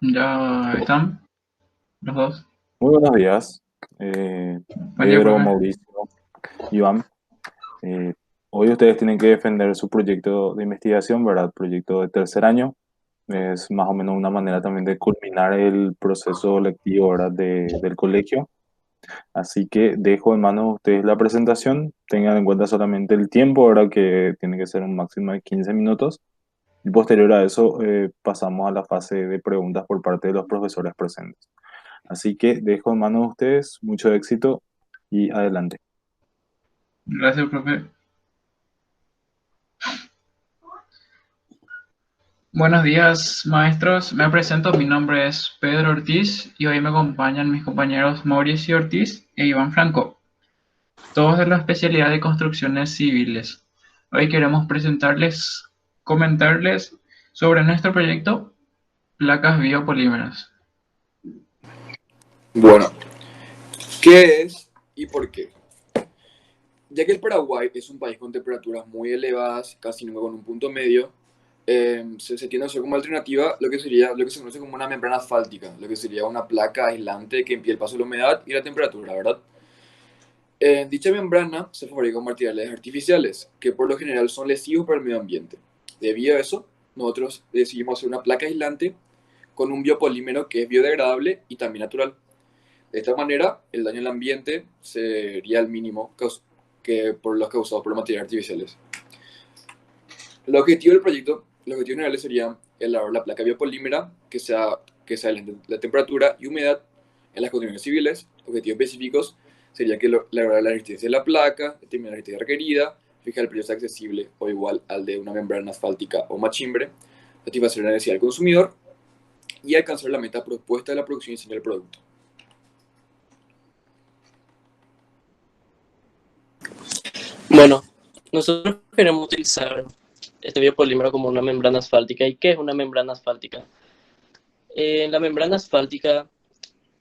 ¿Ya están los dos? Muy buenos días, Buen día, Pedro, profe. Mauricio, Iván. Eh, Hoy ustedes tienen que defender su proyecto de investigación, ¿verdad? Proyecto de tercer año. Es más o menos una manera también de culminar el proceso lectivo, ¿verdad? Del colegio. Así que dejo en manos de ustedes la presentación. Tengan en cuenta solamente el tiempo, ¿verdad? Que tiene que ser un máximo de 15 minutos. Y posterior a eso, pasamos a la fase de preguntas por parte de los profesores presentes. Así que dejo en manos de ustedes, mucho éxito y adelante. Gracias, profe. Buenos días, maestros. Me presento. Mi nombre es Pedro Ortiz y hoy me acompañan mis compañeros Mauricio Ortiz e Iván Franco, todos de la especialidad de construcciones civiles. Hoy queremos comentarles sobre nuestro proyecto placas biopolímeras. Bueno, ¿qué es y por qué? Ya que el Paraguay es un país con temperaturas muy elevadas, casi nunca con un punto medio, se tiende a usar como alternativa lo que se conoce como una membrana asfáltica, lo que sería una placa aislante que impide el paso de la humedad y la temperatura, ¿verdad? En dicha membrana se fabrican materiales artificiales, que por lo general son lesivos para el medio ambiente. Debido a eso, nosotros decidimos hacer una placa aislante con un biopolímero que es biodegradable y también natural. De esta manera, el daño al ambiente sería el mínimo que por los causados por los materiales artificiales. El objetivo del proyecto, los objetivos generales serían elaborar la placa biopolímera que sea la temperatura y humedad en las condiciones civiles. Objetivos específicos sería que lograr la resistencia de la placa, determinar la resistencia requerida, fijar el precio accesible o igual al de una membrana asfáltica o machimbre, satisfacer la necesidad del consumidor y alcanzar la meta propuesta de la producción y diseño del producto. Bueno, nosotros queremos utilizar este biopolímero como una membrana asfáltica. ¿Y qué es una membrana asfáltica? La membrana asfáltica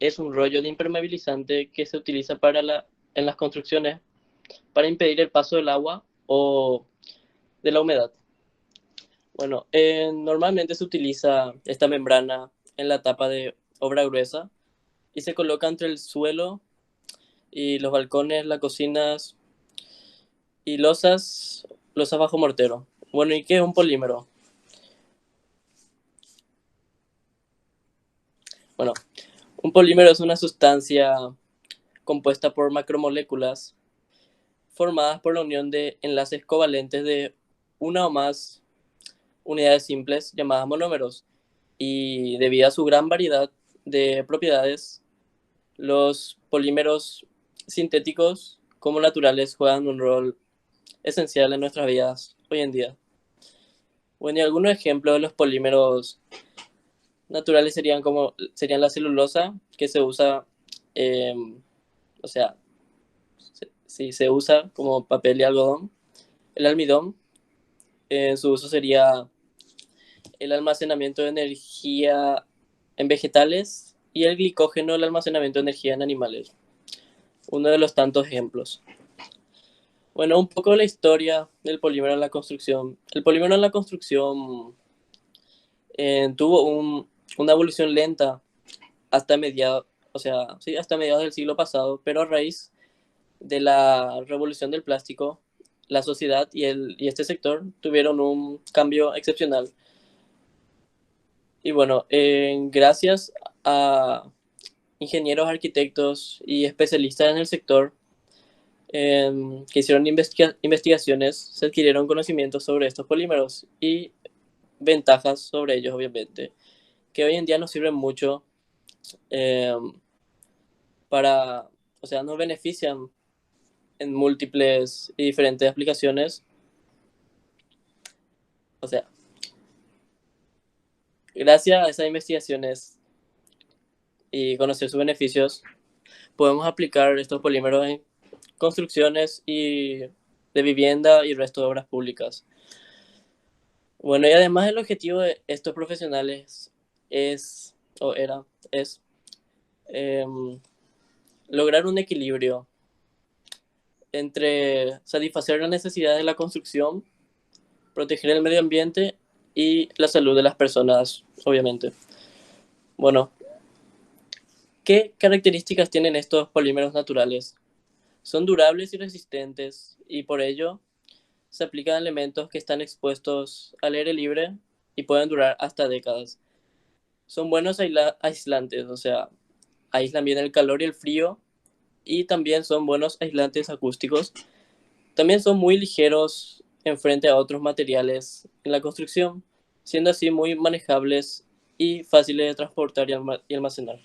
es un rollo de impermeabilizante que se utiliza en las construcciones para impedir el paso del agua o de la humedad. Bueno, normalmente se utiliza esta membrana en la tapa de obra gruesa y se coloca entre el suelo y los balcones, las cocinas y losas bajo mortero. Bueno, ¿y qué es un polímero? Bueno, un polímero es una sustancia compuesta por macromoléculas formadas por la unión de enlaces covalentes de una o más unidades simples llamadas monómeros. Y debido a su gran variedad de propiedades, los polímeros sintéticos como naturales juegan un rol esencial en nuestras vidas hoy en día. Bueno, y algunos ejemplos de los polímeros naturales serían la celulosa, que se usa, eh, o sea, sí, se usa como papel y algodón. El almidón, su uso sería el almacenamiento de energía en vegetales y el glicógeno, el almacenamiento de energía en animales. Uno de los tantos ejemplos. Bueno, un poco de la historia del polímero en la construcción. El polímero en la construcción tuvo una evolución lenta hasta mediados, o sea, sí, hasta mediados del siglo pasado, pero a raíz de la revolución del plástico, la sociedad y este sector tuvieron un cambio excepcional. Y bueno, gracias a ingenieros, arquitectos y especialistas en el sector que hicieron investigaciones, se adquirieron conocimientos sobre estos polímeros y ventajas sobre ellos, obviamente, que hoy en día nos sirven mucho eh, para, o sea, nos benefician en múltiples y diferentes aplicaciones. O sea, gracias a esas investigaciones y conocer sus beneficios, podemos aplicar estos polímeros en construcciones y de vivienda y resto de obras públicas. Bueno, y además el objetivo de estos profesionales es, o era, es lograr un equilibrio entre satisfacer las necesidades de la construcción, proteger el medio ambiente y la salud de las personas, obviamente. Bueno, ¿qué características tienen estos polímeros naturales? Son durables y resistentes y por ello se aplican a elementos que están expuestos al aire libre y pueden durar hasta décadas. Son buenos aislantes, o sea, aíslan bien el calor y el frío y también son buenos aislantes acústicos. También son muy ligeros en frente a otros materiales en la construcción, siendo así muy manejables y fáciles de transportar y almacenar.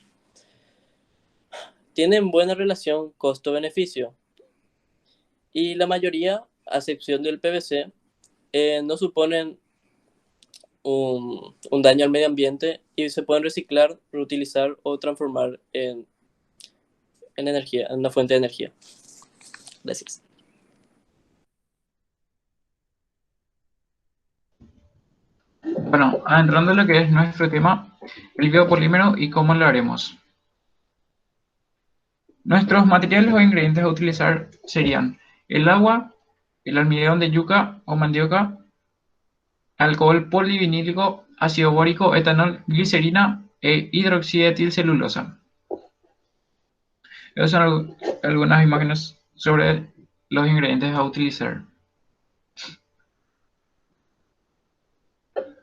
Tienen buena relación costo-beneficio y la mayoría, a excepción del PVC, no suponen un daño al medio ambiente y se pueden reciclar, reutilizar o transformar en energía, en una fuente de energía. Gracias. Bueno, entrando en lo que es nuestro tema, el biopolímero y cómo lo haremos. Nuestros materiales o ingredientes a utilizar serían el agua, el almidón de yuca o mandioca, alcohol polivinílico, ácido bórico, etanol, glicerina e hidroxietilcelulosa. Esas son algunas imágenes sobre los ingredientes a utilizar.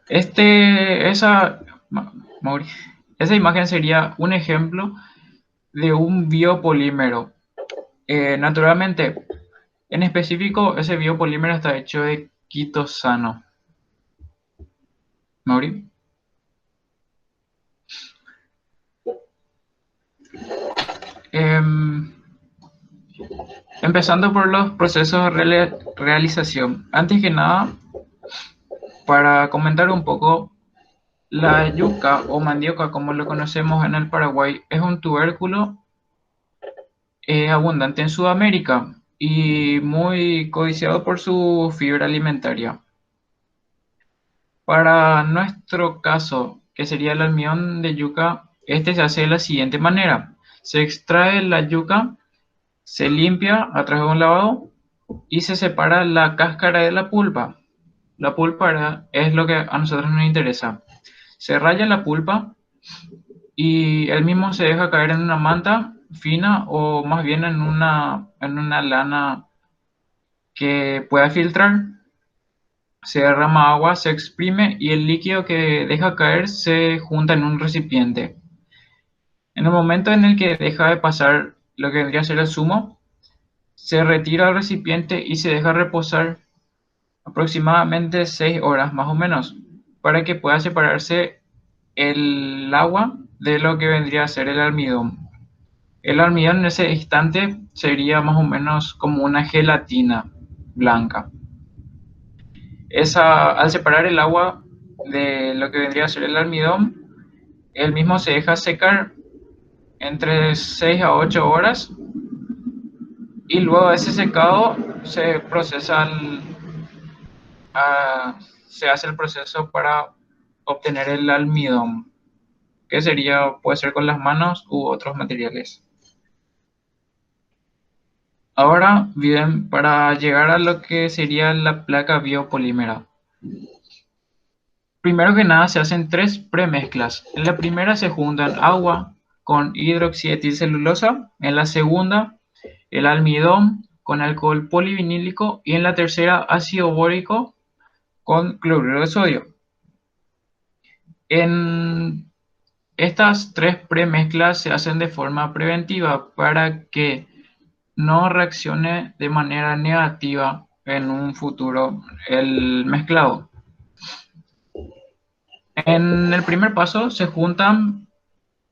Esa imagen sería un ejemplo de un biopolímero. Naturalmente, en específico, ese biopolímero está hecho de quitosano. Mauri. Empezando por los procesos de realización. Antes que nada, para comentar un poco, la yuca o mandioca, como lo conocemos en el Paraguay, es un tubérculo abundante en Sudamérica y muy codiciado por su fibra alimentaria. Para nuestro caso, que sería el almidón de yuca, este se hace de la siguiente manera. Se extrae la yuca, se limpia a través de un lavado y se separa la cáscara de la pulpa. La pulpa es lo que a nosotros nos interesa. Se raya la pulpa y el mismo se deja caer en una manta fina o más bien en una lana que pueda filtrar. Se derrama agua, se exprime y el líquido que deja caer se junta en un recipiente. En el momento en el que deja de pasar lo que vendría a ser el zumo, se retira el recipiente y se deja reposar aproximadamente 6 horas más o menos para que pueda separarse el agua de lo que vendría a ser el almidón. El almidón en ese instante sería más o menos como una gelatina blanca. Al separar el agua de lo que vendría a ser el almidón, el mismo se deja secar entre 6 a 8 horas y luego de ese secado se procesa se hace el proceso para obtener el almidón, que puede ser con las manos u otros materiales. Ahora, bien, para llegar a lo que sería la placa biopolímera. Primero que nada se hacen 3 premezclas. En la primera se juntan agua con hidroxietilcelulosa, en la segunda el almidón con alcohol polivinílico y en la tercera ácido bórico con cloruro de sodio. En estas 3 premezclas se hacen de forma preventiva para que no reaccione de manera negativa en un futuro el mezclado. En el primer paso se juntan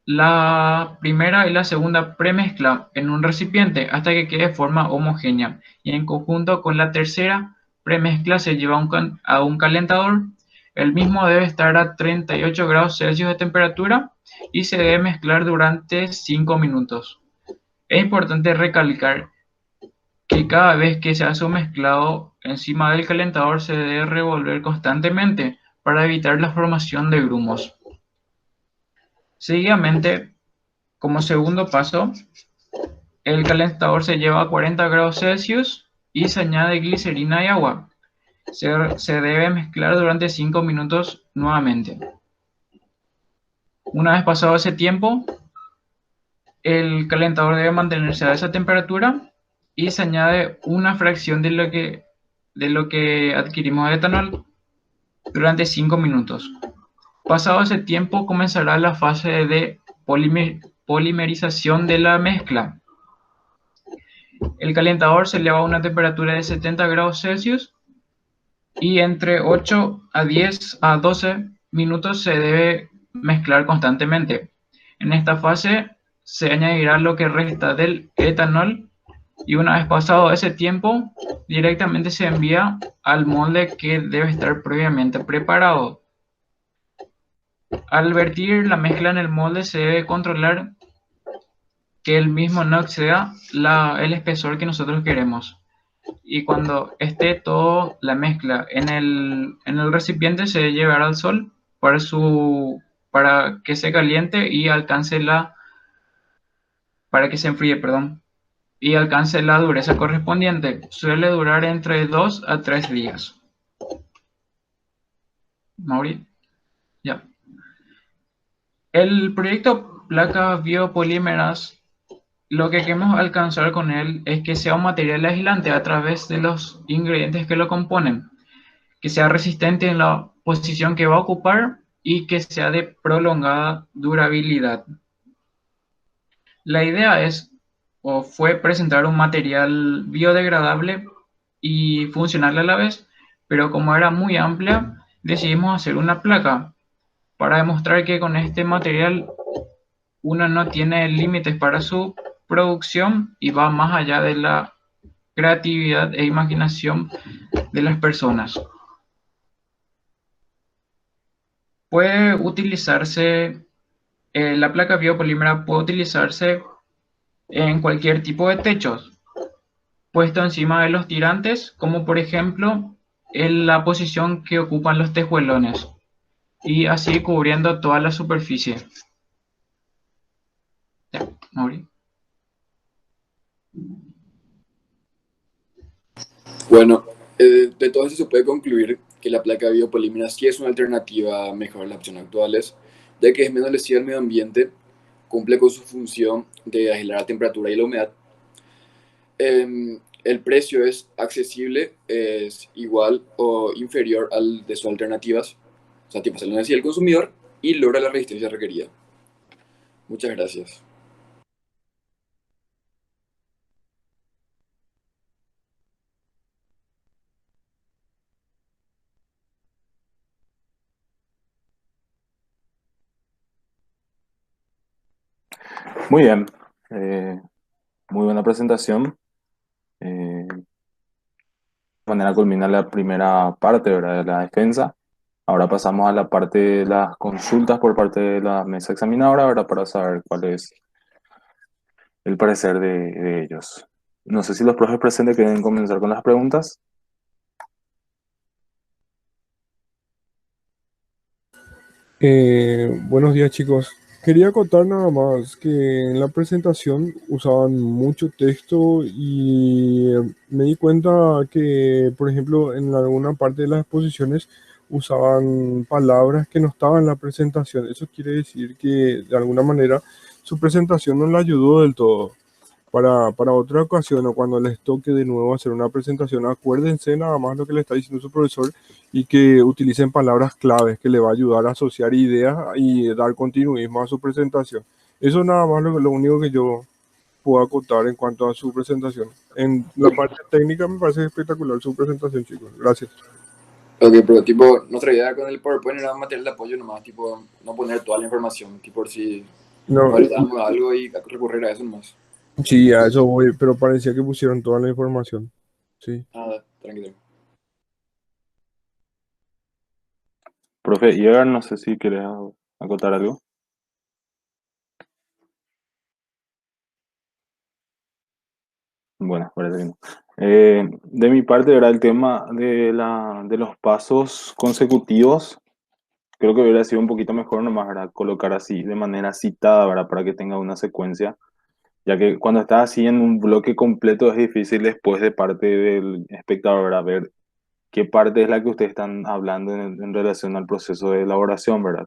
la primera y la segunda premezcla en un recipiente hasta que quede de forma homogénea y en conjunto con la tercera premezcla se lleva a un calentador. El mismo debe estar a 38 grados Celsius de temperatura y se debe mezclar durante 5 minutos. Es importante recalcar que cada vez que se hace un mezclado encima del calentador se debe revolver constantemente para evitar la formación de grumos. Seguidamente, como segundo paso, el calentador se lleva a 40 grados Celsius y se añade glicerina y agua. Se debe mezclar durante 5 minutos nuevamente. Una vez pasado ese tiempo, el calentador debe mantenerse a esa temperatura y se añade una fracción de lo que adquirimos de etanol durante 5 minutos. Pasado ese tiempo comenzará la fase de polimerización de la mezcla. El calentador se eleva a una temperatura de 70 grados Celsius y entre 8 a 10 a 12 minutos se debe mezclar constantemente. En esta fase se añadirá lo que resta del etanol y una vez pasado ese tiempo directamente se envía al molde que debe estar previamente preparado. Al vertir la mezcla en el molde se debe controlar que el mismo no exceda el espesor que nosotros queremos. Y cuando esté toda la mezcla en el recipiente se debe llevar al sol para que se caliente y para que se enfríe, perdón, y alcance la dureza correspondiente. Suele durar entre 2 a 3 días. Mauri, ya. El proyecto placas biopolímeras, lo que queremos alcanzar con él es que sea un material aislante a través de los ingredientes que lo componen, que sea resistente en la posición que va a ocupar y que sea de prolongada durabilidad. La idea fue presentar un material biodegradable y funcional a la vez, pero como era muy amplia, decidimos hacer una placa para demostrar que con este material uno no tiene límites para su producción y va más allá de la creatividad e imaginación de las personas. Puede utilizarse, la placa biopolímera puede utilizarse en cualquier tipo de techos, puesto encima de los tirantes, como por ejemplo en la posición que ocupan los tejuelones, y así cubriendo toda la superficie. Ya, Mauri. Bueno, de todo esto se puede concluir que la placa biopolímera sí es una alternativa mejor a las opciones actuales, ya que es menos lesiva al medio ambiente, cumple con su función de aislar la temperatura y la humedad. El precio es accesible, es igual o inferior al de sus alternativas, o sea, tipo, se lo necesita el consumidor y logra la resistencia requerida. Muchas gracias. Muy bien, eh, muy buena presentación. De manera culmina la primera parte, ¿verdad? De la defensa. Ahora pasamos a la parte de las consultas por parte de la mesa examinadora, ¿verdad? Para saber cuál es el parecer de ellos. No sé si los profes presentes quieren comenzar con las preguntas. Buenos días, chicos. Quería contar nada más que en la presentación usaban mucho texto y me di cuenta que, por ejemplo, en alguna parte de las exposiciones usaban palabras que no estaban en la presentación. Eso quiere decir que de alguna manera su presentación no la ayudó del todo. Para otra ocasión o cuando les toque de nuevo hacer una presentación, acuérdense nada más lo que le está diciendo su profesor y que utilicen palabras claves que le va a ayudar a asociar ideas y dar continuismo a su presentación. Eso nada más lo único que yo puedo acotar en cuanto a su presentación. En la parte técnica me parece espectacular su presentación, chicos. Gracias. Ok, pero tipo, nuestra idea con el PowerPoint era un material de apoyo nomás, tipo, no poner toda la información, tipo, si No, no olvidamos algo y recurrir a eso nomás. sí, a eso voy, pero parecía que pusieron toda la información. Sí. Nada, tranquilo. Profe Iber, no sé si quieres acotar algo. Bueno, parece que no. De mi parte, era el tema de los pasos consecutivos. Creo que hubiera sido un poquito mejor nomás, ¿verdad? Colocar así de manera citada, ¿verdad? Para que tenga una secuencia. Ya que cuando estás así en un bloque completo es difícil después de parte del espectador, ¿verdad? Ver qué parte es la que ustedes están hablando en relación al proceso de elaboración, ¿verdad?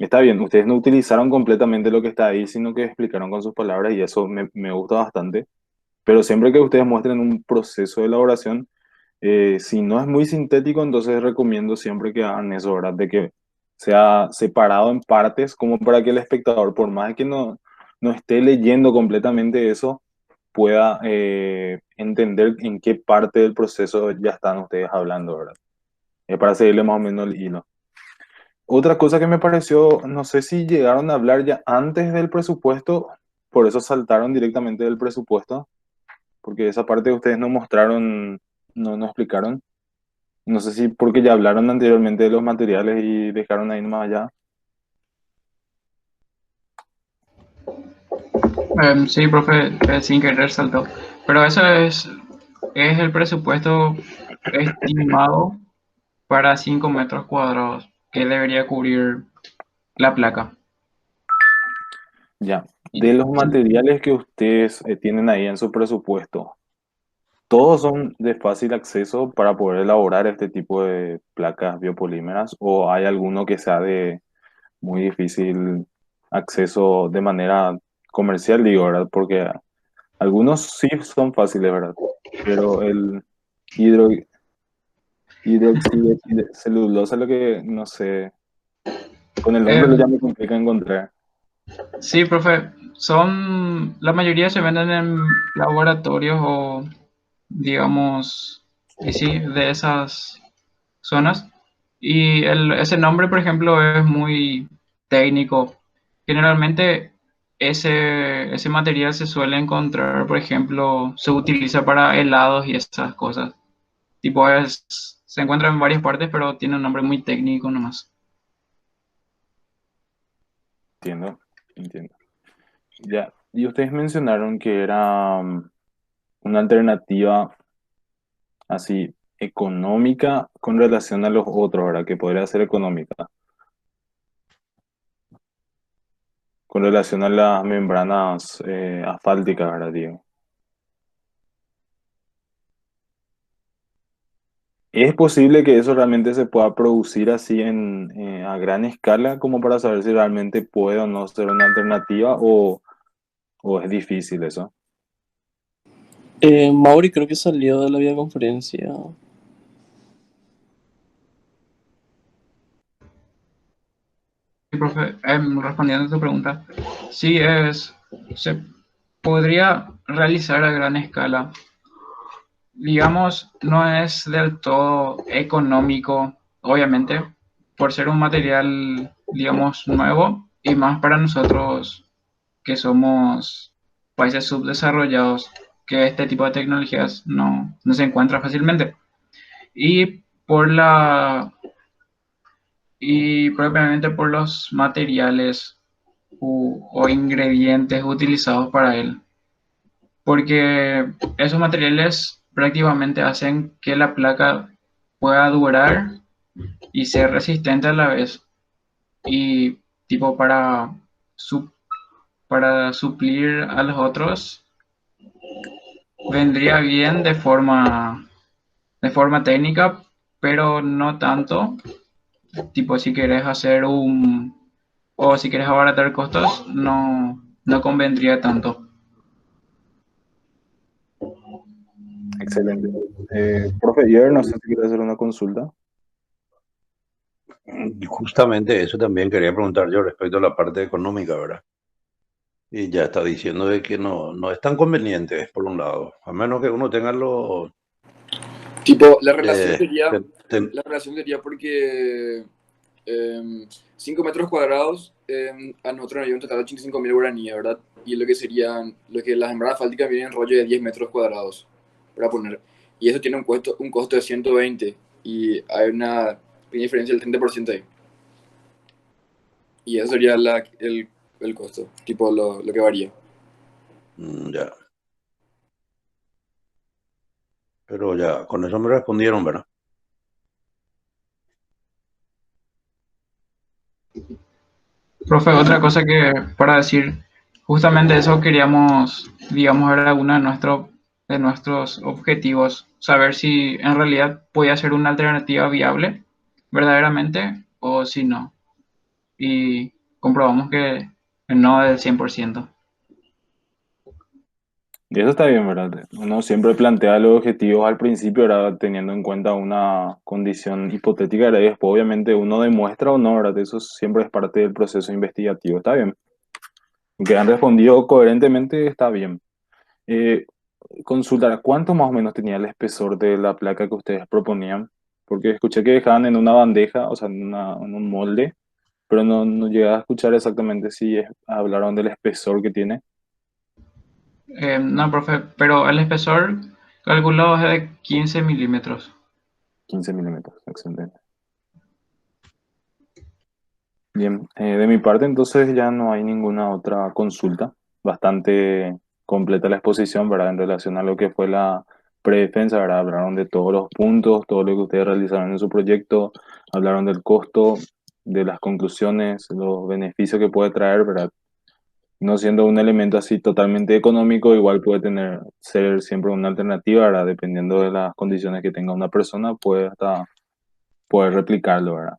Está bien, ustedes no utilizaron completamente lo que está ahí, sino que explicaron con sus palabras y eso me gusta bastante. Pero siempre que ustedes muestren un proceso de elaboración, si no es muy sintético, entonces recomiendo siempre que hagan eso, ¿verdad? De que sea separado en partes, como para que el espectador, por más que no esté leyendo completamente eso, pueda entender en qué parte del proceso ya están ustedes hablando, ¿verdad? Para seguirle más o menos el hilo. Otra cosa que me pareció, no sé si llegaron a hablar ya antes del presupuesto, por eso saltaron directamente del presupuesto, porque esa parte ustedes no mostraron, no explicaron. No sé si porque ya hablaron anteriormente de los materiales y dejaron ahí nomás allá. Sí, profe, sin querer saltó. Pero eso es el presupuesto estimado para 5 metros cuadrados que debería cubrir la placa. Ya. Y- De los sí, materiales que ustedes tienen ahí en su presupuesto, ¿todos son de fácil acceso para poder elaborar este tipo de placas biopolímeras o hay alguno que sea de muy difícil acceso de manera comercial, digo, ¿verdad? Porque algunos sí son fáciles, ¿verdad? Pero el hidro, hidróxido de celulosa, lo que no sé, con el nombre ya em, me complica encontrar. sí, profe, la mayoría se venden en laboratorios o, digamos, y sí, de esas zonas. Y ese nombre, por ejemplo, es muy técnico. Generalmente ese material se suele encontrar, por ejemplo, se utiliza para helados y esas cosas. Tipo, se encuentra en varias partes, pero tiene un nombre muy técnico nomás. Entiendo, entiendo. Ya, y ustedes mencionaron que era una alternativa así económica con relación a los otros, ¿verdad? Que podría ser económica, con relación a las membranas asfálticas, ¿verdad, digo? ¿Es posible que eso realmente se pueda producir así a gran escala como para saber si realmente puede o no ser una alternativa o es difícil eso? Mauri creo que salió de la videoconferencia. Sí, profe, respondiendo a tu pregunta, sí se podría realizar a gran escala. Digamos, no es del todo económico, obviamente, por ser un material, digamos, nuevo y más para nosotros que somos países subdesarrollados, que este tipo de tecnologías no se encuentra fácilmente. Y por y propiamente por los materiales o ingredientes utilizados para él, porque esos materiales prácticamente hacen que la placa pueda durar y ser resistente a la vez. Y tipo su- para suplir a los otros vendría bien de forma técnica, pero no tanto. Tipo si quieres hacer o si quieres abaratar costos, no convendría tanto. Excelente. Profe, yo no sé si quiere hacer una consulta. Y justamente eso también quería preguntar yo respecto a la parte económica, ¿verdad? Y ya está diciendo de que no es tan conveniente, por un lado, a menos que uno tenga los... Tipo, eh, ten- la relación sería porque 5 metros cuadrados a nosotros nos lleva un total de 85.000 guaraníes, ¿verdad? Y lo que las membranas asfálticas vienen en rollo de 10 metros cuadrados, para poner. Y eso tiene un costo de 120 y hay una pequeña diferencia del 30% ahí. Y eso sería el costo, tipo lo que varía. Ya, pero ya, con eso me respondieron, ¿verdad? Profe, otra cosa que para decir, justamente eso queríamos, digamos, era uno de nuestros objetivos, saber si en realidad podía ser una alternativa viable verdaderamente o si no. y comprobamos que no es 100%. Y eso está bien, ¿verdad? Uno siempre plantea los objetivos al principio, ¿verdad? Teniendo en cuenta una condición hipotética, ¿verdad? Y después obviamente uno demuestra o no, ¿verdad? Eso siempre es parte del proceso investigativo. Está bien. Aunque han respondido coherentemente, está bien. Eh, Consultar, ¿cuánto más o menos tenía el espesor de la placa que ustedes proponían? Porque escuché que dejaban en una bandeja, o sea, en un molde, pero no llegué a escuchar exactamente si hablaron del espesor que tiene. No, profe, pero el espesor calculado es de 15 milímetros. 15 milímetros, excelente. Bien, de mi parte entonces ya no hay ninguna otra consulta. Bastante completa la exposición, ¿verdad? En relación a lo que fue la predefensa, ¿verdad? Hablaron de todos los puntos, todo lo que ustedes realizaron en su proyecto, hablaron del costo, de las conclusiones, los beneficios que puede traer, ¿verdad? No siendo un elemento así totalmente económico, igual puede ser siempre una alternativa, ¿verdad? Dependiendo de las condiciones que tenga una persona, puede hasta poder replicarlo, ¿verdad?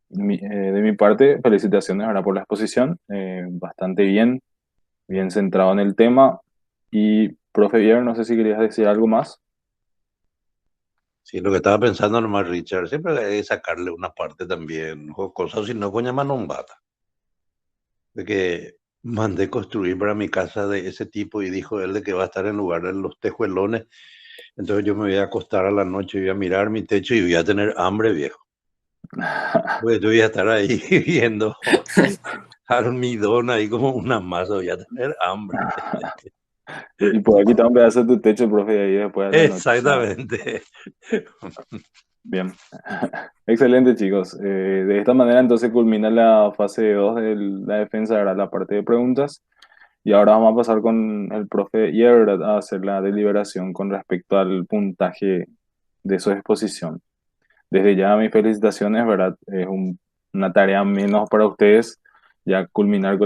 De mi parte, felicitaciones ahora por la exposición, bastante bien, bien centrado en el tema. Y, profe Vier, no sé si querías decir algo más. Sí, lo que estaba pensando nomás, Richard, siempre hay que sacarle una parte también, jocosa, si no, coña manombata. De que mandé construir para mi casa de ese tipo y dijo él de que va a estar en lugar de los tejuelones. Entonces yo me voy a acostar a la noche y voy a mirar mi techo y voy a tener hambre, viejo. Pues yo voy a estar ahí viendo almidón ahí como una masa, voy a tener hambre. Y poder quitar un pedazo de tu techo, profe, ahí después de la noche. Exactamente. Bien. Excelente, chicos. De esta manera entonces culmina la fase 2 de la defensa, era la parte de preguntas. Y ahora vamos a pasar con el profe Yer a hacer la deliberación con respecto al puntaje de su exposición. Desde ya mis felicitaciones, ¿verdad? Es una tarea menos para ustedes ya culminar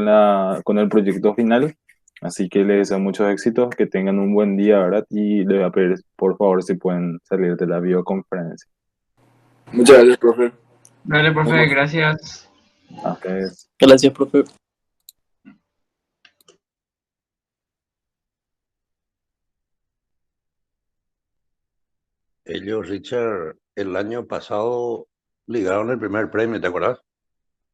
con el proyecto final. Así que les deseo muchos éxitos, que tengan un buen día, ¿verdad? Y les voy a pedir, por favor, si pueden salir de la videoconferencia. Muchas gracias, profe. Dale, Nos profe, vemos. gracias. A ustedes. Gracias, profe. Ellos, Richard, el año pasado ligaron el primer premio, ¿te acuerdas?